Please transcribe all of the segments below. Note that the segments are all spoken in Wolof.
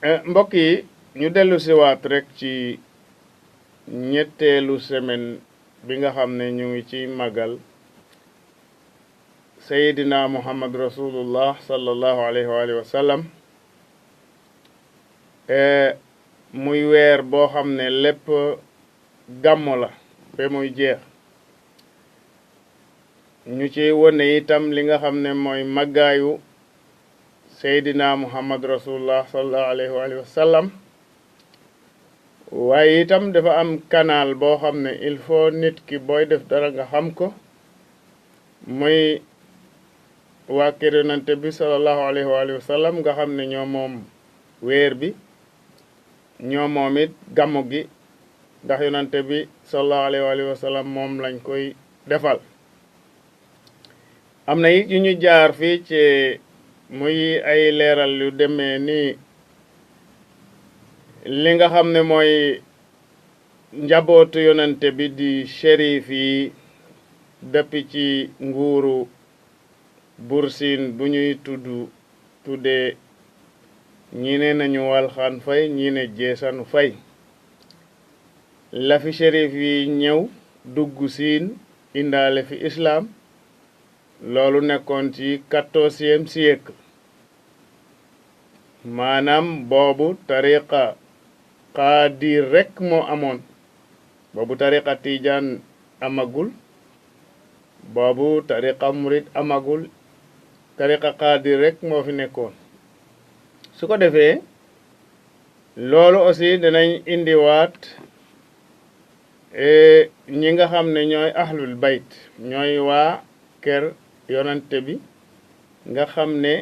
mbokk yi ñu dellu siwaat rek ci ñetteelu semaine bi nga xam ne ñu ngi ci màggal sayidina muhammad rasulullah sallallahu alayhi wa alihi wa sallam muy weer boo xam ne lépp gàmmo la ba muy jeex ñu ci wone itam li nga xam ne mooy màggaayu seydina muhammad rasulullah sallallahu alayhi wa sallam waaye itam dafa am canal boo xam ne il faut nit ki booy def dara nga xam ko muy waa kër yonante bi sallallahu alayhi wa sallam nga xam ne ñoo moom weer bi ñoo moom it gàmmu gi ndax yonante bi sallallahu alayhi wa sallam moom lañ koy defal am na it yu ñu jaar fii ci muy ay leeral yu demee ni li nga xam ne mooy njabootu yonante bi di shérif yi depuis ci nguuru bursin bu ñuy tuddee ñi ne nañu walxaan fay ñi ne jeesanu fay la fi shérif yi ñëw dugg siin indaale fi islam loolu nekkoon ci 14e siècle maanaam boobu tariqa qaadir rekk moo amoon boobu tariqa tijaan amagul boobu tariqa murid amagul tariqa qaadir rekk moo fi nekkoon su ko defee loolu aussi dinañ indiwaat ñi nga xam ne ñooy ahlul bayt ñooy waa kër yonante bi nga xam ne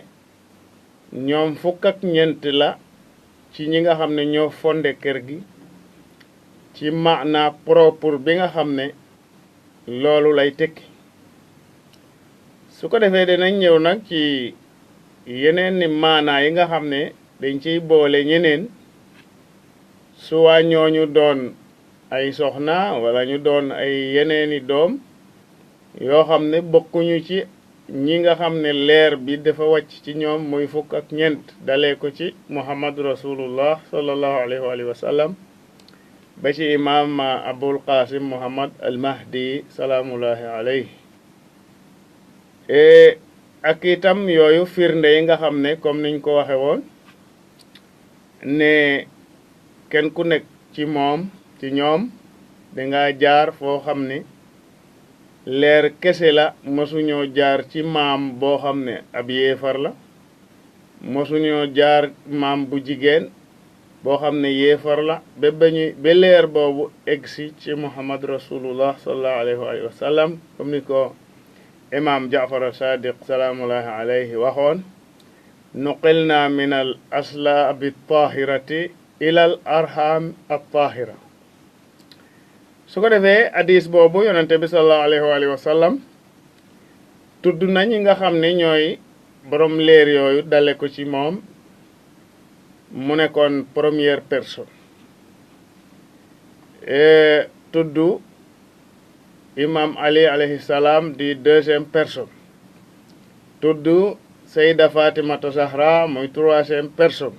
ñoom fukk ak ñeent la ci ñi nga xam ne ñoo fondé kër gi ci maana propre bi nga xam ne loolu lay tekki su ko defee dinañ ñëw nag ci yeneen ni maanaa yi nga xam ne dañ ciy boole ñeneen su waa ñooñu doon ay soxna wala ñu doon ay yeneeni doom yoo xam ne bokkuñu ci ñi nga xam ne leer bi dafa wàcc ci ñoom muy fukk ak ñeent dalee ko ci muhammad rasulullah sallallahu alayhi wa sallam ba ci imam abul qasim muhammad al mahdi salaamullahi alayhi ak itam yooyu firnde yi nga xam ne comme niñ ko waxe woon ne kenn ku nekk ci ñoom danga jaar foo xam ne leer kese la mosuñoo jaar ci maam boo xam ne ab yéefar la mosuñoo jaar maam bu jigéen boo xam ne yéefar la ba leer boobu egsi ci muhammad rasulullah sallallahu alayhi wa sallam comme ni ko imam jaafar sadiq salaamullahi alayhi waxoon nuqilna min al aslaabi tahirati ila al arham al tahira su ko defee hadis boobu yonente bi sallallahu alayhi wa sallam tudd nañ ñi nga xam ne ñooy borom leer yooyu dale ko ci moom mu nekkoon première personne tudd imam ali alayhi salaam di deuxième personne tudd sayda fatimata zahra muy troisième personne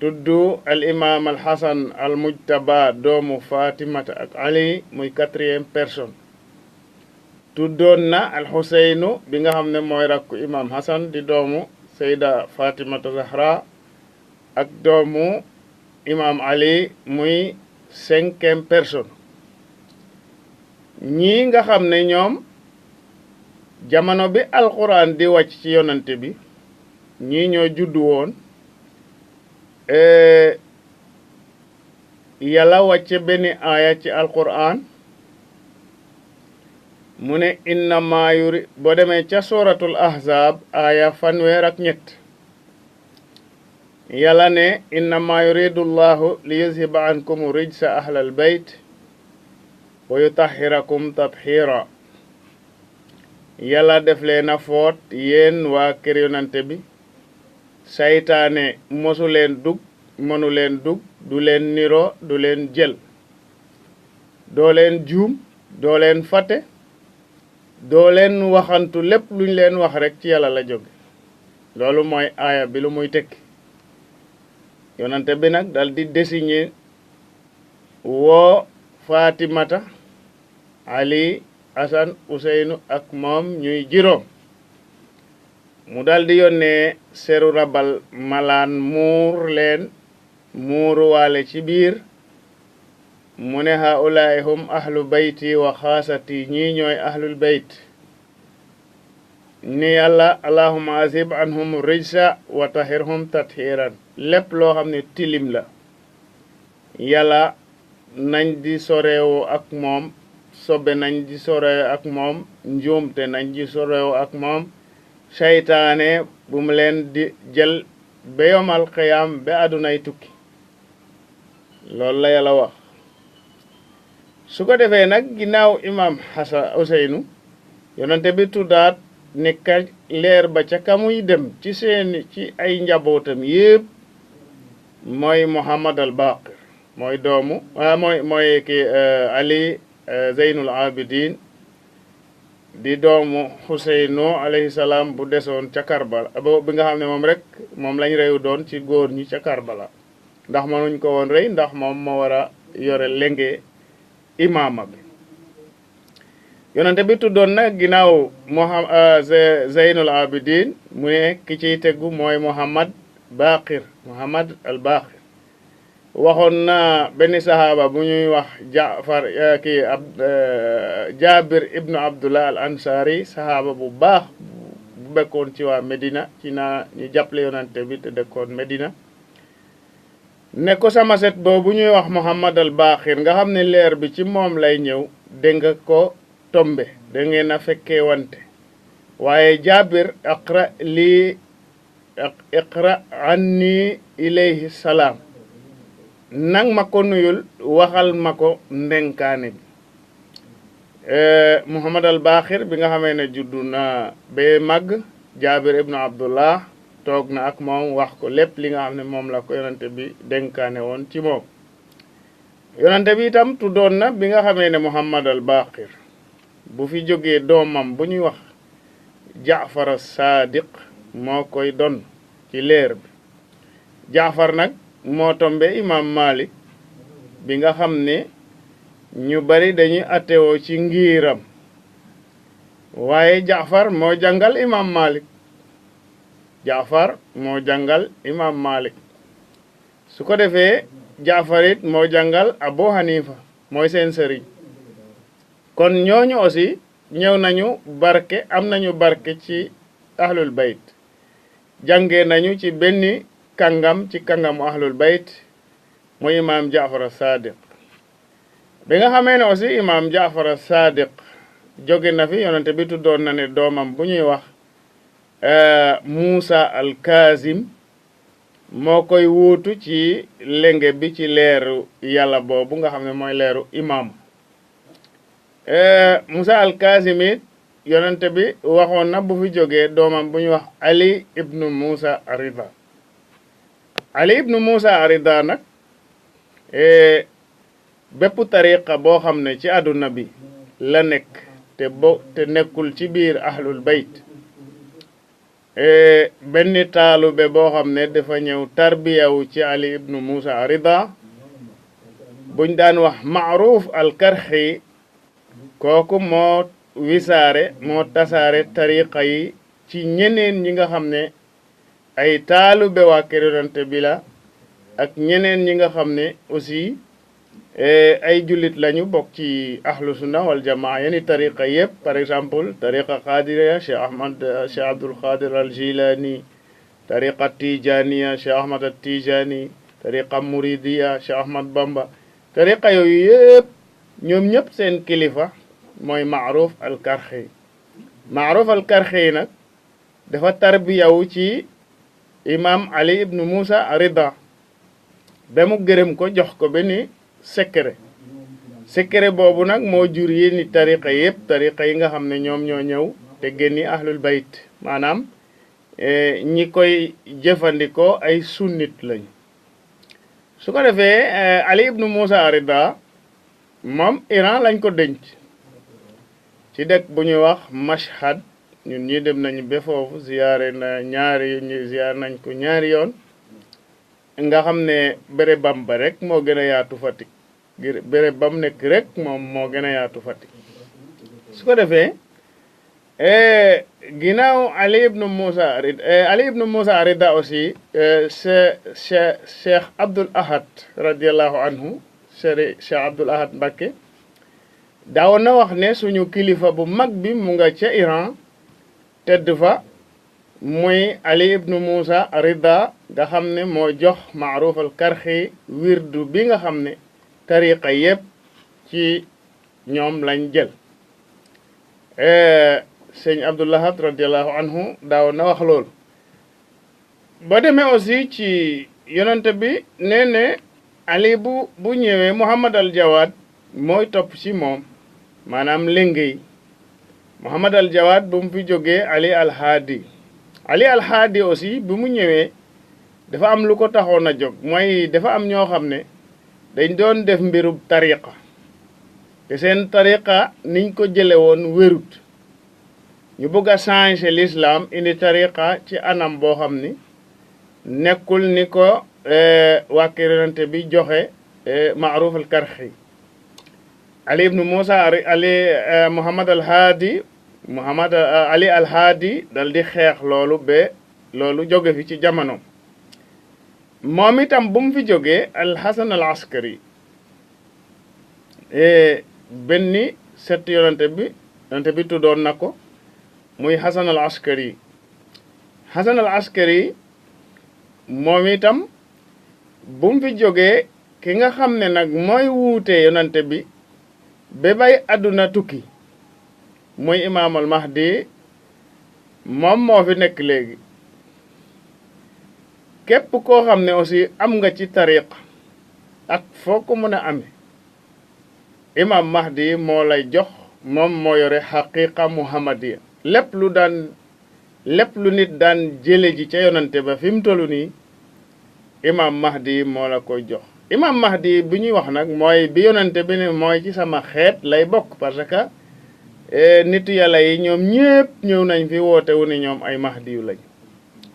tudd al imam al hasan al mujtaba doomu fatimata ak ali muy quatrième personne tuddoon na al huseynu bi nga xam ne mooy rakku imam hasan di doomu sayda fatimata zahra ak doomu imam ali muy cinquième personne ñii nga xam ne ñoom jamono bi alquran di wàcc ci yonante bi ñii ñoo juddu woon yàlla wàcce benn aaya ci alquran mu ne innama yuri boo demee ca suratul ahzab aaya fanweer ak ñett yàlla ne innama yuridu llahu li yuzhiba ankum rijsa ahlal bayt wa yutahhirakum tathira yàlla def leen a foot yéen waa kër yonante bi saytaane mosu leen dug mënu leen dug du leen niro du leen jël doo leen juum doo leen fàtte doo leen waxantu lépp luñ leen wax rek ci yàlla la jóge loolu mooy aaya bi lu muy tekki yonante bi nag dal di désigné woo Fatimata Ali Asan Useynu ak moom ñuy juróom mu dal di yónnee seru rabal malaan muur leen muuruwaale ci biir mu ne haulaay hum ahlu bayti wa xaasati ñii ñooy ahlul bayt ni yàlla allahumma azib anhum rijsa wa tahirhum tathiran lépp loo xam ne tilim la yàlla nañ di soreewu ak moom sobe nañ di soreewu ak moom njuumte nañ di soreewu ak moom seytaane bu mu leen di jël ba yomal xiyaam ba àddunay tukki loolu la yàlla wax su ko defee nag ginnaaw imam Hasan Useynu yonante bi tuddaat ne ka leer ba ca kamuy dem ci ay njabootam yépp mooy Muhammad al Baqir mooy doomu mooy ki Ali Zeynul Abidin di doomu Xuseynu alayhi salaam bu desoon ca Karbala bi nga xam ne moom rek moom lañ reyu doon ci góor ñi ca Karbala ndax mënuñ ko woon rey ndax moom moo war a yore lenge imaama bi yonente bi tuddoon na ginnaaw Zeynul Abidin mu ne ki ciy tegu mooy Muhammad al Baqir waxoon na benn sahaaba bu ñuy wax Jabir ibnu Abdullah al Ansari sahaaba bu baax bu bekkoon ci waa Medina ci ñu jàppale yonente bi te dëkkoon Medina ne ko sama set boobu ñuy wax Muhammad al Baqir nga xam ne leer bi ci moom lay ñëw dégg nga ko tombe da ngeen a fekkee wante waaye Jabir iqra anni ilayhi salaam nang ma ko nuyul waxal ma ko ndenkaane bi Muhammad al Baqir bi nga xamee ne juddu na ba màgg Jabir ibnu Abdullah toog na ak moom wax ko lépp li nga xam ne moom la ko yonante bi dénkaane woon ci moom yonante bi itam tuddoon na bi nga xamee ne Muhammad al Baqir bu fi jógee doomam bu ñuy wax Jaafar as-Sadiq moo koy don ci leer bi Jaafar nag moo tombe imam Malik bi nga xam ne ñu bari dañuy attewoo ci ngiiram waaye Jaafar moo jàngal imam Malik Jaafar moo jàngal imam Malik su ko defee Jaafar it moo jàngal Abu Hanifa mooy seen sëriñ kon ñooñu aussi ñëw nañu barke am nañu barke ci ahlul bayt jàngee nañu ci benn kàngam ci kàngamu ahlul bayt muy imam Jaafar as-Sadiq bi nga xamee ne aussi imam Jaafar as-Sadiq jóge na fi yonente bi tuddoon na ne doomam bu ñuy wax Musa al-Kazim moo koy wuutu ci lenge bi ci leeru yàlla boobu nga xam ne mooy leeru imam Musa al-Kazim it yonente bi waxoon na bu fi jógee doomam bu ñuy wax Ali ibnu Musa Arida Ali ibnu Musa Arida nag bépp tariqa boo xam ne ci àdduna bi la nekk te nekkul ci biir ahlul bayt benn taalube boo xam ne dafa ñëw tarbiyawu ci Ali ibnu Musa Arida buñ daan wax Maaruf al-Karxi kooku moo wisaare moo tasaare tariqa yi ci ñeneen ñi nga xam ne ay taalube waa kër yonente bi la ak ñeneen ñi nga xam ne aussi ay jullit lañu bokk ci ahlu sunna wal jamaa yeni tariqa yëpp par exemple tariqa qadiriya Cheikh Abdul Qadir al Jilani tariqa tijaniya Cheikh Ahmad al Tijani tariqa muridiya Cheikh Ahmad Bamba tariqa yooyu yëpp ñoom ñëpp seen kilifa mooy Maaruf al Karxi Maaruf al Karxi nag dafa tarbiyawu ci imam Ali ibnu Musa Arida ba mu gërëm ko jox ko benn secret boobu nag moo jur yi ni tariqa yëpp tariqa yi nga xam ne ñoom ñoo ñëw te génni ahlul bayt maanaam ñi koy jëfandikoo ay sunnit lañu su ko defee Ali ibnu Musa Arida moom Iran lañ ko denc ci dëkk bu ñuy wax Mashhad ñun ñi dem nañu ba foofu ziyaare nañ ko ñaari yoon nga xam ne bérébam ba rek moo gën a yaatu Fatick ngir bérébam nekk rek moom moo gën a yaatu Fatick su ko defee ginnaaw Ali ibnu Moussa Rida aussi Cheikh Abdoul Ahad radiallahu anhu Cheikh Abdoul Ahad Mbacké daawoon na wax ne suñu kilifa bu mag bi mu nga ca Iran tedd fa muy Ali ibnu Moussa Rida nga xam ne moo jox Maaruf al Karxi wirdu bi nga xam ne tariqa yépp ci ñoom lañ jël sëñ Abdoul Ahad radiallahu anhu daawoon na wax loolu ba demee aussi ci yonente bi nee ne Ali bu ñëwee Muhammad al Jawad mooy topp ci moom maanaam léngéy Muhammad al Jawad bu mu fi jógee Ali al Haadi aussi bu mu ñëwee dafa am lu ko taxoon a jóg mooy dafa am ñoo xam ne dañ doon def mbirub tariqa te seen tariqa niñ ko jële woon wérut ñu bëgg a changer l'islam indi tariqa ci anam boo xam ni nekkul ni ko waa kër Yonent bi joxe Maaruf al Karxi Ali ibnu Moussa Muhammad Ali al Haadi dal di xeex loolu ba loolu jóge fi ci jamono moom itam bu mu fi jógee al Hasan al Askari benn set Yonent bi tuddoon na ko muy Hasan al Askari moom itam bu mu fi jógee ki nga xam ne nag mooy wuute Yonent bi ba bay àdduna tukki muy Imaamul Mahdi moom moo fi nekk léegi képp koo xam ne aussi am nga ci tariq ak foo ko mën a amee Imam Mahdi moo lay jox moom moo yore xaqiqa muhammadiya lépp lu nit daan jële ji ca Yonante ba fi mu toll nii Imam Mahdi moo la koy jox Imam Mahdi bi ñuy wax nag mooy bi Yonante bi ne mooy ci sama xeet lay bokk parce que nitu yàlla yi ñoom ñépp ñëw nañ fi woote wu ne ñoom ay Mahdi yu lañ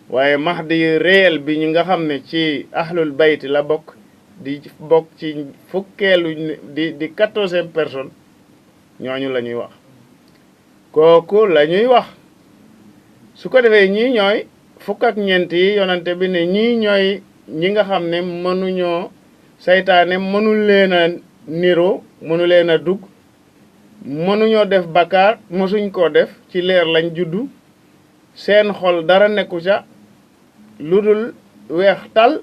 waaye Mahdi réel bi ñi nga xam ne ci ahlul bayt la bokk di bokk ci fukkeelu di 14e personne ñooñu la ñuy wax kooku la ñuy wax su ko defee ñii ñooy fukk ak ñeent yi Yonante bi ne ñii ñooy ñi nga xam ne mënuñoo saytaane mënul leen a niro mënu leen a dugg mënuñoo def bakkaar mësuñ koo def ci leer lañ juddu seen xol dara nekku ca lu dul weex tal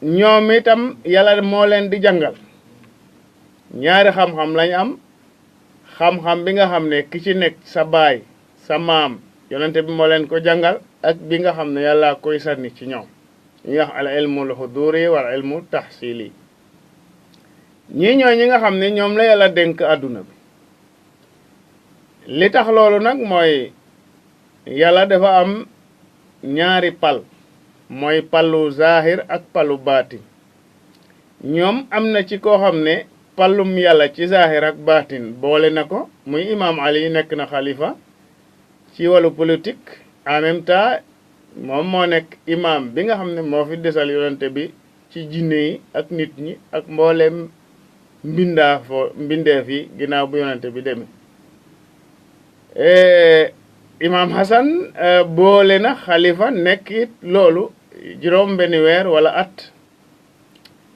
ñoom itam yàlla moo leen di jàngal ñaari xam-xam lañ am xam-xam bi nga xam ne ki ci nekk sa baay sa maam Yonante bi moo leen ko jàngal ak bi nga xam ne yàlla koy sànni ci ñoom ñi nga xam al ilmul huduri wal ilmu tahsili ñii ñooy ñi nga xam ne ñoom la yàlla dénk àdduna bi li tax loolu nag mooy yàlla dafa am ñaari pal mooy palu zahir ak palu baatin ñoom am na ci koo xam ne palum yàlla ci zahir ak baatin boole na ko muy Imam Ali nekk na xalifa ci wàllu politique en même temps moom moo nekk imam bi nga xam ne moo fi desal Yonante bi ci jinne yi ak nit ñi ak mbooleem mbindeef yi ginnaaw bu Yonante bi demee Imam Hassan boole na xalifa nekk it loolu juróom benn weer wala at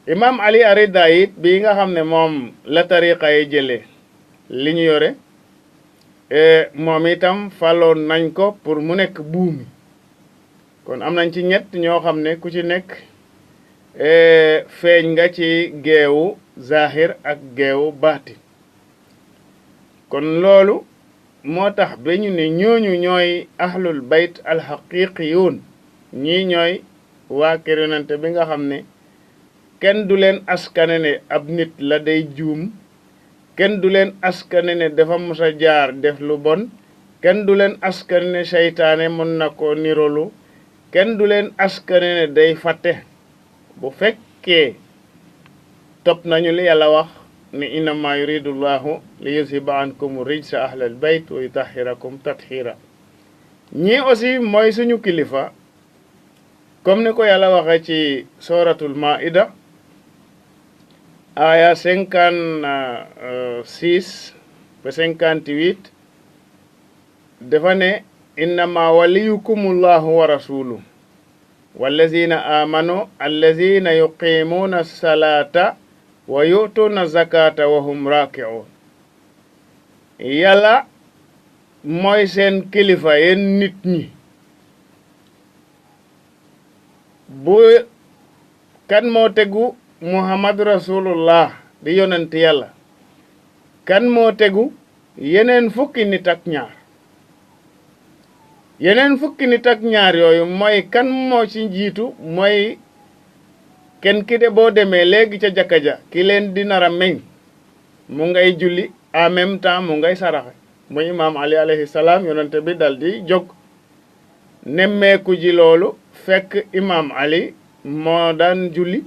Imam Ali Arida it bi nga xam ne moom la tariqa yi jëlee li ñu yore moom itam faloon nañ ko pour mu nekk buumi kon am nañ ci ñett ñoo xam ne ku ci nekk feeñ nga ci geewu zahir ak geewu baati kon loolu moo tax ba ñu ne ñooñu ñooy ahlul bayt alxaqiqiyun ñii ñooy waa kër Yonante bi nga xam ne kenn du leen askane ne ab nit la day juum kenn du leen askane ne dafa mos a jaar def lu bon kenn du leen askane ne seytaane mën na ko nirolu kenn du leen askane ne day fàtte bu fekkee topp nañu li yàlla wax ne innama yuridu llahu li yuzhiba ankum rijsa ahlal bayt wa yutahhirakum tathira ñii aussi mooy suñu kilifa comme ni ko yàlla waxe ci suratul maida aya 56 ba 58 dafa ne innama waliyukumullahu wa rasuluhu wallazina amanu allazina yuqimuna salata wa yu'tuna zakata wa hum raki'un yàlla mooy seen kilifa yéen nit ñi bu kan moo tegu muhammad rasulullah di yonent yàlla kan moo tegu yeneen fukki nit ak ñaar yeneen fukki nit ak ñaar yooyu mooy kan moo ci jiitu mooy kenn ki de boo demee léegi ca jàkka ja ki leen di nar a meñ mu ngay julli en même temps mu ngay saraxe muy imaam ali alayhi salaam yonente bi dal di jóg nemmeeku ji loolu fekk imaam ali moo daan julli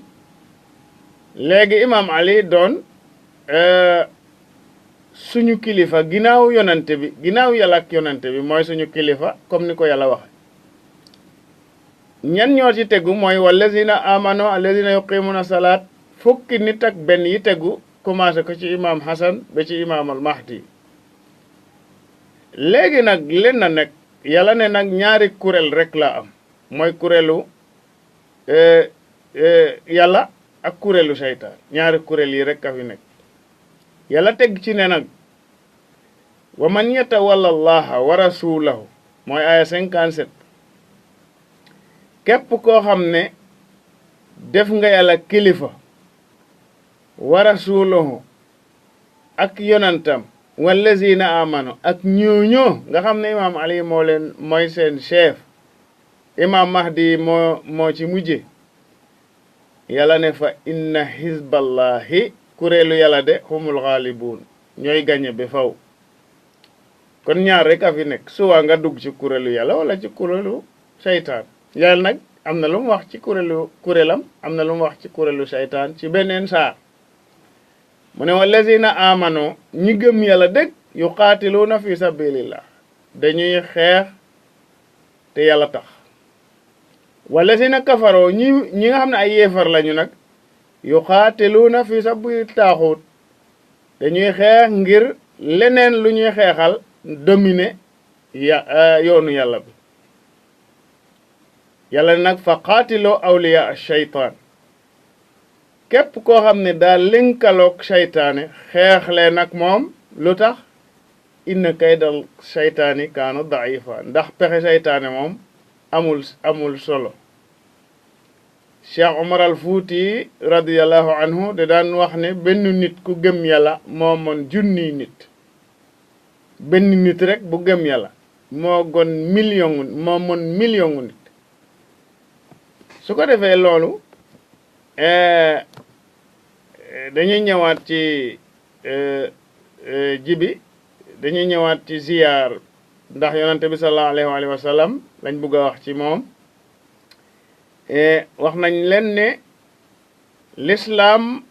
léegi imaam ali doon suñu kilifa ginnaaw yonente bi ginnaaw yàlla ak yonente bi mooy suñu kilifa comme ni ko yàlla waxe ñan ñoo ci tegu mooy wallazina amano allazina yuqimuna salaat fukki nit ak benn yi tegu commencé ko ci imam hasan ba ci imam al mahdi léegi nag len na nekk yàlla ne nag ñaari kuréel rek la am mooy kuréelu yàlla ak kuréelu seytaan ñaari kuréel yi rek a fi nekk yàlla teg ci ne nag wa man yatawalla allaha wa rasulahu mooy aya 57 képp koo xam ne def nga yàlla kilifa wa rasulahu ak yonantam wallazina amanu ak ñooñoo nga xam ne imaam ali moo leen mooy seen chef imaam mahdi moo ci mujje yàlla ne fa inna hizballahi kuréelu yàlla de humul ghalibun ñooy gañe ba faw kon ñaar rek a fi nekk suwa nga dugg ci kuréelu yàlla wala ci kuréelu seytaan yàlla nag am na lu mu wax ci kuréelam am na lu mu wax ci kuréelu seytaan ci beneen saar mu ne wallazina amano ñi gëm yàlla dëgg yuqaatiluuna fi sabilillah dañuy xeex te yàlla tax wallazina kafaroo ñi nga xam ne ay yéefar lañu nag yuqaatiluuna fi sabili taaxut dañuy xeex ngir leneen lu ñuy xeexal dominer yoonu yàlla bi yàlla nag fa qaatiloo awliya ash-shaytaan képp koo xam ne daal lënkaloog seytaane xeex leen nag moom lu tax inna kaydal seytaani kaana daifa ndax pexe seytaane moom amul solo Cheikh Omar al Fuuti radiyallahu anhu de daan wax ne benn nit ku gëm yàlla moo mën junniy nit benn nit rek bu gëm yàlla moo mën million nit su ko defee loolu dañuy ñëwaat ci jibi dañuy ñëwaat ci ziyaar ndax yonante bi sallallahu alayhi wa sallam lañ bëgg a wax ci moom wax nañ leen ne l'islam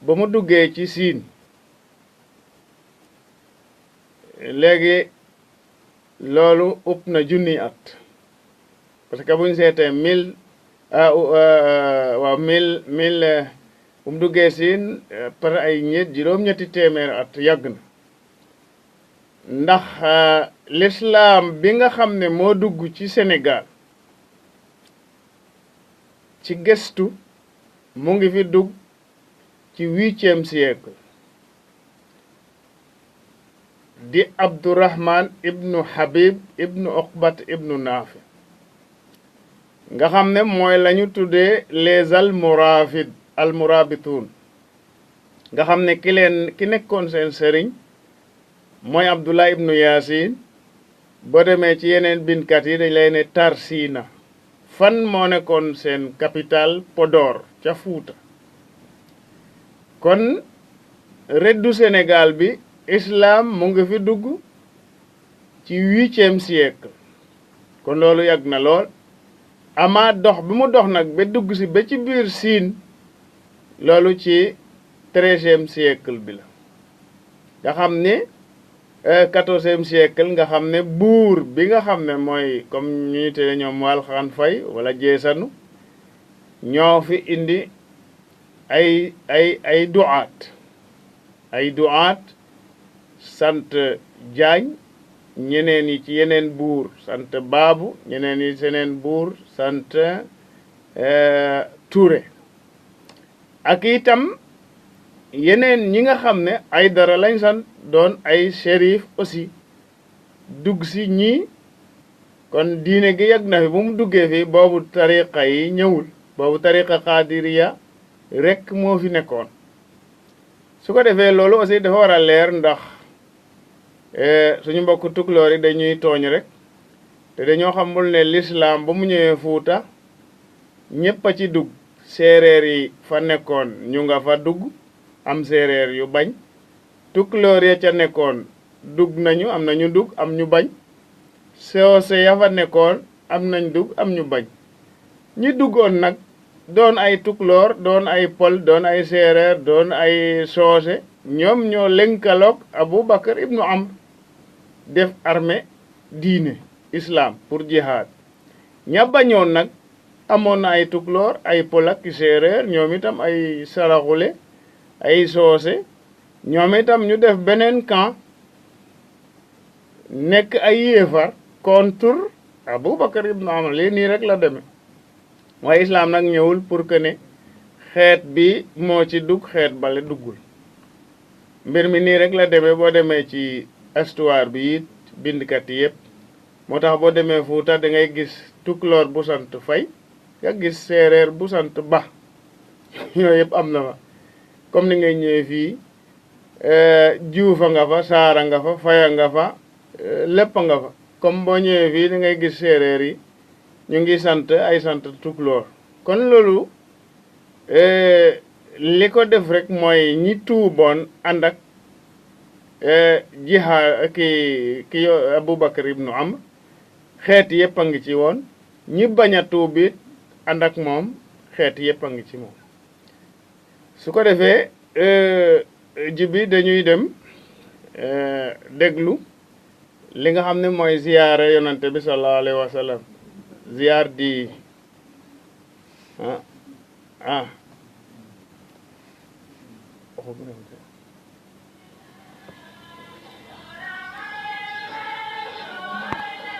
ba mu duggee ci siin léegi loolu upp na junni at parce que buñ seetee mille bu mu duggee siin par ay juróom-ñetti téeméer at yàgg na ndax l'islam bi nga xam ne moo dugg ci Sénégal ci gëstu mu ngi fi dugg ci 8e siècle di Abdurrahman ibnu Habib ibnu Uqbat ibnu Nafi nga xam ne mooy lañu tuddee les almurabitun nga xam ne ki nekkoon seen sëriñ mooy Abdullah ibnu Yasin boo demee ci yeneen binkat yi dañ lay ne Tarsina fan moo nekkoon seen capital Podor ca Fuuta kon reddu Sénégal bi islam mu ngi fi dugg ci 8e siècle kon loolu yàgg na lool ama dox bi mu dox nag ba dugg si ba ci biir Siin loolu ci 13e siècle bi la nga xam ne 14e siècle nga xam ne buur bi nga xam ne mooy comme ñu te ñoom Walxaan Fay wala Jeesanu ñoo fi indi ay duaat sant Jaañ ñeneen yi ci yeneen buur sant Baabu ñeneen yi seneen buur sant Touré ak itam yeneen ñi nga xam ne ay dara lañ sant doon ay shérif aussi dugg si ñii kon diine gi yàgg na fi bu mu duggee fi boobu tariqa yi ñëwul boobu tariqa xaadiriya rekk moo fi nekkoon su ko defee loolu aussi dafa war a leer ndax suñu mbokk tukulóor yi dañuy tooñ rek te dañoo xamul ne l'islam ba mu ñëwee Fuuta ñépp a ci dugg séeréer yi fa nekkoon ñu nga fa dugg am séeréer yu bañ tukulóor ya ca nekkoon dugg nañu am nañu dugg am ñu bañ soose ya fa nekkoon am nañ dugg am ñu bañ ñi duggoon nag doon ay tukulóor doon ay pël doon ay séeréer doon ay soose ñoom ñoo lënkaloog Aboubacar ibnu Amr def armée diine islam pour jihad ña bañoon nag amoon na ay tukulóor ay pël ak séeréer ñoom itam ay saraxule ay soose ñoom itam ñu def beneen camp nekk ay yéefar contre Aboubacar ibnu Amr lii nii rek la demee waaye islam nag ñëwul pour que ne xeet bi moo ci dugg xeet bale duggul mbir mi nii rek la demee boo demee ci histoire bi it bindkat yi yëpp moo tax boo demee Fuuta da ngay gis tukulóor bu sant Fay nga gis séeréer bu sant Ba yooyu yëpp am na fa comme ni ngay ñëwee fii Juufa nga fa Saara nga fa Faya nga fa lépp nga fa comme boo ñëwee fii da ngay gis séeréer yi ñu ngi sant ay sant tukulóor kon loolu li ko def rek mooy ñi tuuboon ànd ak jihaad ki Aboubacar ibnu Amr xeet yëpp a ngi ci woon ñi bañ a tuub it ànd ak moom xeet yëpp a ngi ci moom su ko defee jibi dañuy dem déglu li nga xam ne mooy ziyaare yonante bi sallallahu alayhi wa sallam ziyaar di